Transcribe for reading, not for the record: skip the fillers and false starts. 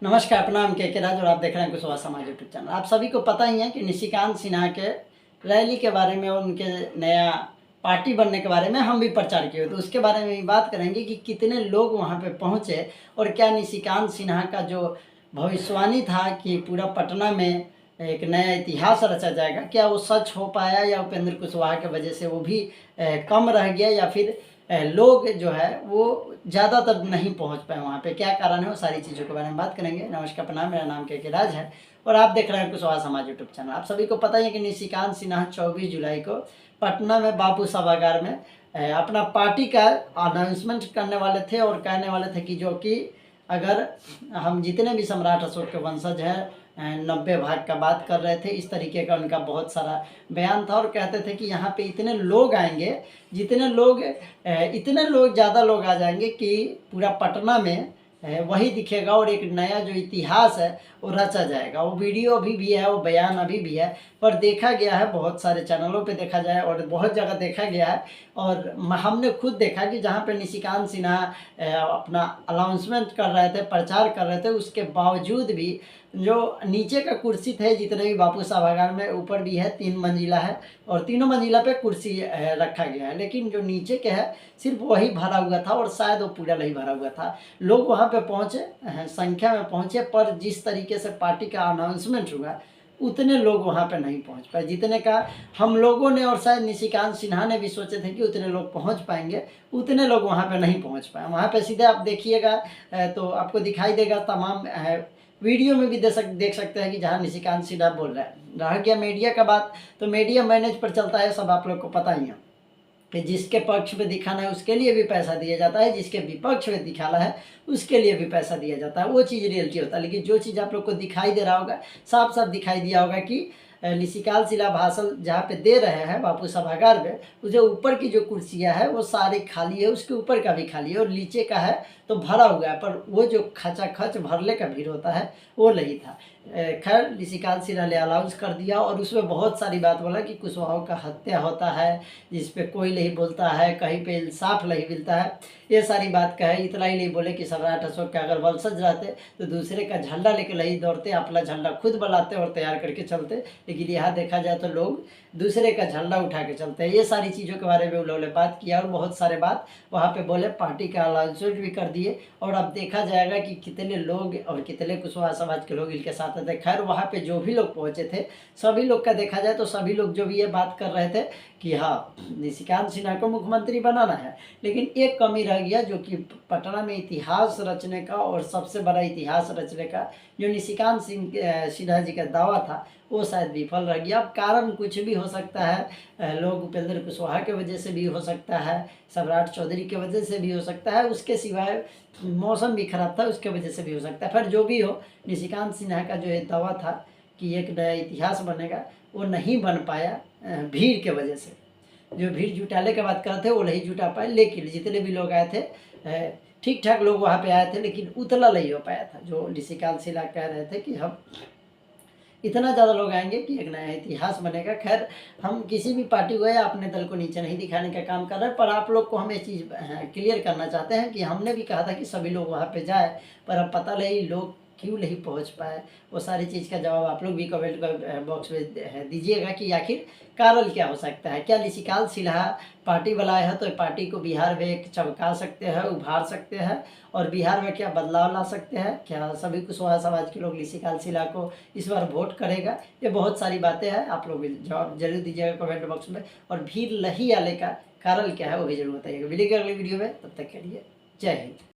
नमस्कार, प्रणाम के राज और आप देख रहे हैं कुशवाहा समाज यूट्यूब चैनल। आप सभी को पता ही है कि निशिकांत सिन्हा के रैली के बारे में और उनके नया पार्टी बनने के बारे में हम भी प्रचार किए, तो उसके बारे में भी बात करेंगे कि कितने लोग वहां पे पहुंचे और क्या निशिकांत सिन्हा का जो भविष्यवाणी था कि पूरा पटना में एक नया इतिहास रचा जाएगा, क्या वो सच हो पाया या उपेंद्र कुशवाहा की वजह से वो भी कम रह गया, या फिर लोग जो है वो ज़्यादातर नहीं पहुंच पाए वहाँ पे, क्या कारण है, वो सारी चीज़ों के बारे में बात करेंगे। नमस्कार, प्रणाम, मेरा नाम के राज है और आप देख रहे हैं कुशवाहा समाज यूट्यूब चैनल। आप सभी को पता ही है कि निशिकांत सिन्हा 24 जुलाई को पटना में बापू सभागार में अपना पार्टी का अनाउंसमेंट करने वाले थे और कहने वाले थे कि जो कि अगर हम जितने भी सम्राट अशोक के वंशज हैं 90 भाग का बात कर रहे थे, इस तरीके का उनका बहुत सारा बयान था और कहते थे कि यहाँ पे इतने लोग आएंगे, इतने लोग ज़्यादा लोग आ जाएंगे कि पूरा पटना में वही दिखेगा और एक नया जो इतिहास है वो रचा जाएगा। वो वीडियो अभी भी है, वो बयान अभी भी है, पर देखा गया है बहुत सारे चैनलों पे देखा जाए और बहुत जगह देखा गया है। और हमने खुद देखा कि जहाँ पे निशिकांत सिन्हा अपना अनाउंसमेंट कर रहे थे, प्रचार कर रहे थे, उसके बावजूद भी जो नीचे का कुर्सी थे जितने भी बापू सभागार में, ऊपर भी है 3 मंजिला है और तीनों मंजिला पे कुर्सी रखा गया है, लेकिन जो नीचे के है सिर्फ वही भरा हुआ था और शायद वो पूरा नहीं भरा हुआ था। लोग वहाँ पे पहुँचे, संख्या में पहुँचे, पर जिस तरीके से पार्टी का अनाउंसमेंट हुआ उतने लोग वहाँ पे नहीं पहुँच पाए जितने का हम लोगों ने और शायद निशिकांत सिन्हा ने भी सोचे थे कि उतने लोग पहुँच पाएंगे। उतने लोग वहाँ पे नहीं पहुँच पाए। वहाँ पे सीधे आप देखिएगा तो आपको दिखाई देगा, तमाम वीडियो में भी देख सकते हैं कि जहाँ निशिकांत सिन्हा बोल रहा है। रह गया मीडिया का बात, तो मीडिया मैनेज पर चलता है, सब आप लोग को पता ही है कि जिसके पक्ष में दिखाना है उसके लिए भी पैसा दिया जाता है, जिसके विपक्ष में दिखाना है उसके लिए भी पैसा दिया जाता है। वो चीज़ रियलिटी होता है। लेकिन जो चीज़ आप लोग को दिखाई दे रहा होगा, साफ साफ दिखाई दिया होगा कि निशिकांत सिन्हा भाषण जहाँ पे दे रहे हैं बापू सभागार में, उसे ऊपर की जो कुर्सियाँ है वो सारी खाली है, उसके ऊपर का भी खाली है और नीचे का है तो भरा हुआ है, पर वो जो खचाखच भरले का भीड़ होता है वो नहीं था। खैर, निशिकांत सिन्हा ने अनाउंस कर दिया और उसमें बहुत सारी बात बोला कि कुशवाहा का हत्या होता है, जिस पे कोई नहीं बोलता है, कहीं पे इंसाफ नहीं मिलता है, ये सारी बात कहे। इतना ही नहीं बोले कि सम्राट अशोक के अगर वंशज रहते तो दूसरे का झंडा लेके नहीं दौड़ते, अपना झंडा खुद बनाते और तैयार करके चलते, लेकिन यहाँ देखा जाए तो लोग दूसरे का झंडा उठा के चलते हैं। ये सारी चीज़ों के बारे में उन्होंने बात किया और बहुत सारे बात वहाँ पे बोले, पार्टी का अनाउंसमेंट भी कर दिए और अब देखा जाएगा कि कितने लोग और कितने कुशवाहा समाज के लोग इनके साथ थे। खैर, वहाँ पे जो भी लोग पहुँचे थे सभी लोग का देखा जाए तो सभी लोग जो भी ये बात कर रहे थे कि हाँ, निशिकांत सिन्हा को मुख्यमंत्री बनाना है, लेकिन एक कमी रह गया जो कि पटना में इतिहास रचने का और सबसे बड़ा इतिहास रचने का जो निशिकांत सिन्हा जी का दावा था वो शायद विफल रह गया। अब कारण कुछ भी हो सकता है, लोग उपेंद्र कुशवाहा की वजह से भी हो सकता है, सम्राट चौधरी की वजह से भी हो सकता है, उसके सिवाय मौसम भी खराब था उसके वजह से भी हो सकता है। फिर जो भी हो, निशिकांत सिन्हा का जो ये दावा था कि एक नया इतिहास बनेगा वो नहीं बन पाया भीड़ के वजह से। जो भीड़ जुटाने की बात कर रहे थे वो नहीं जुटा पाए, लेकिन जितने भी लोग आए थे ठीक ठाक लोग वहाँ पे आए थे, लेकिन उतना नहीं हो पाया था जो निशिकांत सिन्हा कह रहे थे कि हम इतना ज़्यादा लोग आएंगे कि एक नया इतिहास बनेगा। खैर, हम किसी भी पार्टी को या अपने दल को नीचे नहीं दिखाने का काम कर रहे हैं, पर आप लोग को हम ये चीज़ क्लियर करना चाहते हैं कि हमने भी कहा था कि सभी लोग वहाँ पे जाए, पर अब पता नहीं लोग क्यों नहीं पहुँच पाए। वो सारी चीज़ का जवाब आप लोग भी कमेंट बॉक्स में दीजिएगा कि आखिर कारण क्या हो सकता है। क्या निशिकांत सिन्हा पार्टी बनाए हैं तो पार्टी को बिहार में एक चमका सकते हैं, उभार सकते हैं और बिहार में क्या बदलाव ला सकते हैं? क्या सभी कुशवाहा समाज के लोग निशिकांत सिन्हा को इस बार वोट करेगा? ये बहुत सारी बातें हैं, आप लोग जवाब जरूर दीजिएगा कमेंट बॉक्स में। और भीड़ नहीं आने का कारण क्या है वो भी जरूर बताइएगा। मिलेंगे अगली वीडियो में, तब तक के लिए जय हिंद।